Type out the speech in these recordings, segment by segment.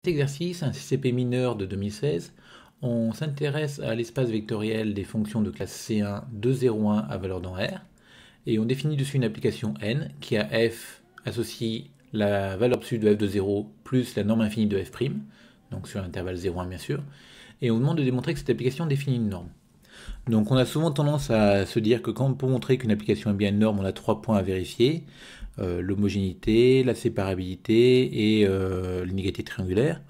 Cet exercice, un CCP mineur de 2016, on s'intéresse à l'espace vectoriel des fonctions de classe C1 de 0,1 à valeur dans R, et on définit dessus une application n qui a f associe la valeur absolue de f de 0 plus la norme infinie de f', donc sur l'intervalle 0,1 bien sûr, et on demande de démontrer que cette application définit une norme. Donc on a souvent tendance à se dire que pour montrer qu'une application est bien une norme, on a 3 points à vérifier, l'homogénéité, la séparabilité et l'inégalité triangulaire.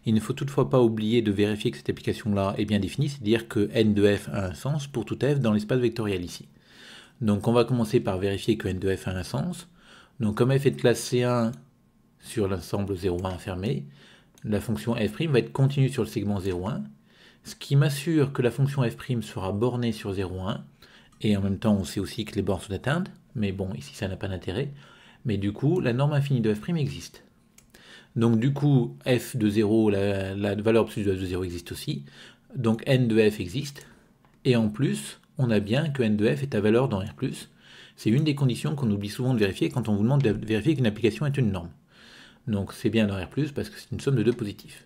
Il ne faut toutefois pas oublier de vérifier que cette application-là est bien définie, c'est-à-dire que n de f a un sens pour tout f dans l'espace vectoriel ici. Donc on va commencer par vérifier que n de f a un sens. Donc comme f est de classe C1 sur l'ensemble 0,1 fermé, la fonction f' va être continue sur le segment 0,1, ce qui m'assure que la fonction f' sera bornée sur 0,1, et en même temps on sait aussi que les bornes sont atteintes, mais bon ici ça n'a pas d'intérêt, mais du coup la norme infinie de f' existe. Donc du coup f de 0, la valeur absolue de f de 0 existe aussi, donc n de f existe, et en plus on a bien que n de f est à valeur dans R+, c'est une des conditions qu'on oublie souvent de vérifier quand on vous demande de vérifier qu'une application est une norme. Donc c'est bien dans R+, parce que c'est une somme de deux positifs.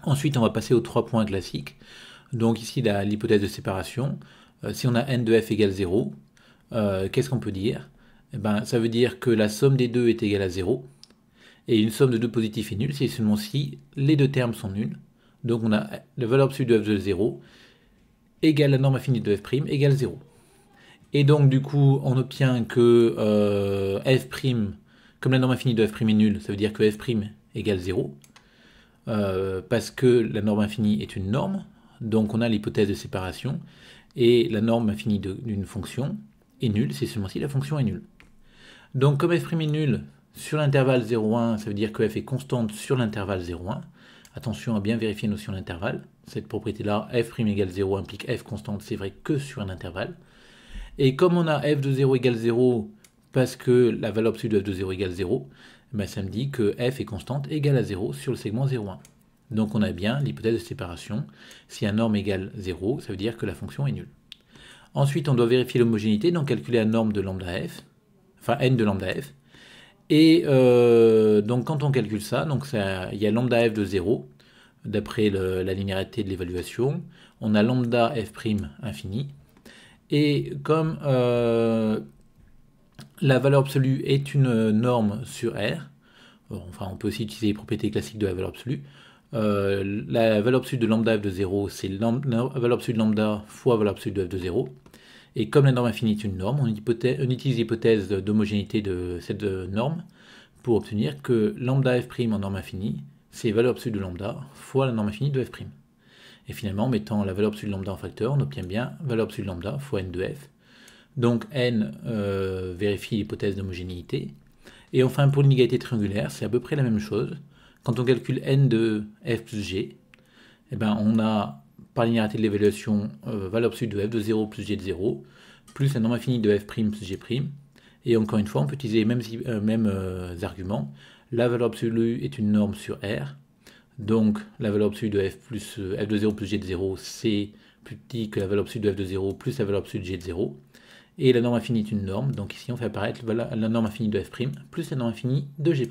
Ensuite, on va passer aux 3 points classiques. Donc ici, l'hypothèse de séparation. Si on a n de f égale 0, qu'est-ce qu'on peut dire? Ça veut dire que la somme des deux est égale à 0. Et une somme de deux positifs est nulle, c'est seulement si les deux termes sont nuls. Donc on a la valeur absolue de f de 0 égale la norme infinie de f' égale 0. Et donc du coup, on obtient que f', comme la norme infinie de f' est nulle, ça veut dire que f' égale 0. Parce que la norme infinie est une norme, donc on a l'hypothèse de séparation, et la norme infinie d'une fonction est nulle, c'est seulement si la fonction est nulle. Donc comme f' est nulle sur l'intervalle 0,1, ça veut dire que f est constante sur l'intervalle 0,1. Attention à bien vérifier la notion d'intervalle. Cette propriété-là, f' égale 0 implique f constante, c'est vrai que sur un intervalle. Et comme on a f de 0 égale 0, parce que la valeur absolue de f de 0 égale 0, ça me dit que f est constante égale à 0 sur le segment 0,1. Donc on a bien l'hypothèse de séparation. Si un norme égale 0, ça veut dire que la fonction est nulle. Ensuite, on doit vérifier l'homogénéité, donc calculer la norme de lambda f, enfin n de lambda f. Et donc quand on calcule ça, il y a lambda f de 0, d'après la linéarité de l'évaluation. On a lambda f' infini. Et comme la valeur absolue est une norme sur R, enfin on peut aussi utiliser les propriétés classiques de la valeur absolue, la valeur absolue de lambda f de 0, c'est la valeur absolue de lambda fois la valeur absolue de f de 0. Et comme la norme infinie est une norme, on utilise l'hypothèse d'homogénéité de cette norme pour obtenir que lambda f' en norme infinie, c'est la valeur absolue de lambda fois la norme infinie de f'. Et finalement, en mettant la valeur absolue de lambda en facteur, on obtient bien valeur absolue de lambda fois n de f. Donc n vérifie l'hypothèse d'homogénéité. Et enfin, pour l'inégalité triangulaire, c'est à peu près la même chose. Quand on calcule n de f plus g, on a, par linéarité de l'évaluation, valeur absolue de f de 0 plus g de 0, plus la norme infinie de f' plus g'. Et encore une fois, on peut utiliser les mêmes arguments. La valeur absolue est une norme sur R. Donc la valeur absolue de f de 0 plus g de 0, c'est plus petit que la valeur absolue de f de 0 plus la valeur absolue de g de 0. Et la norme infinie est une norme, donc ici on fait apparaître la norme infinie de f' plus la norme infinie de g'.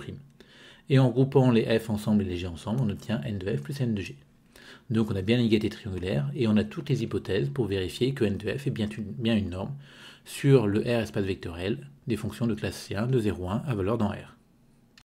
Et en groupant les f ensemble et les g ensemble, on obtient n de f plus n de g. Donc on a bien l'égalité triangulaire, et on a toutes les hypothèses pour vérifier que n de f est bien une norme sur le R espace vectoriel des fonctions de classe C1 de 0,1 à valeur dans R.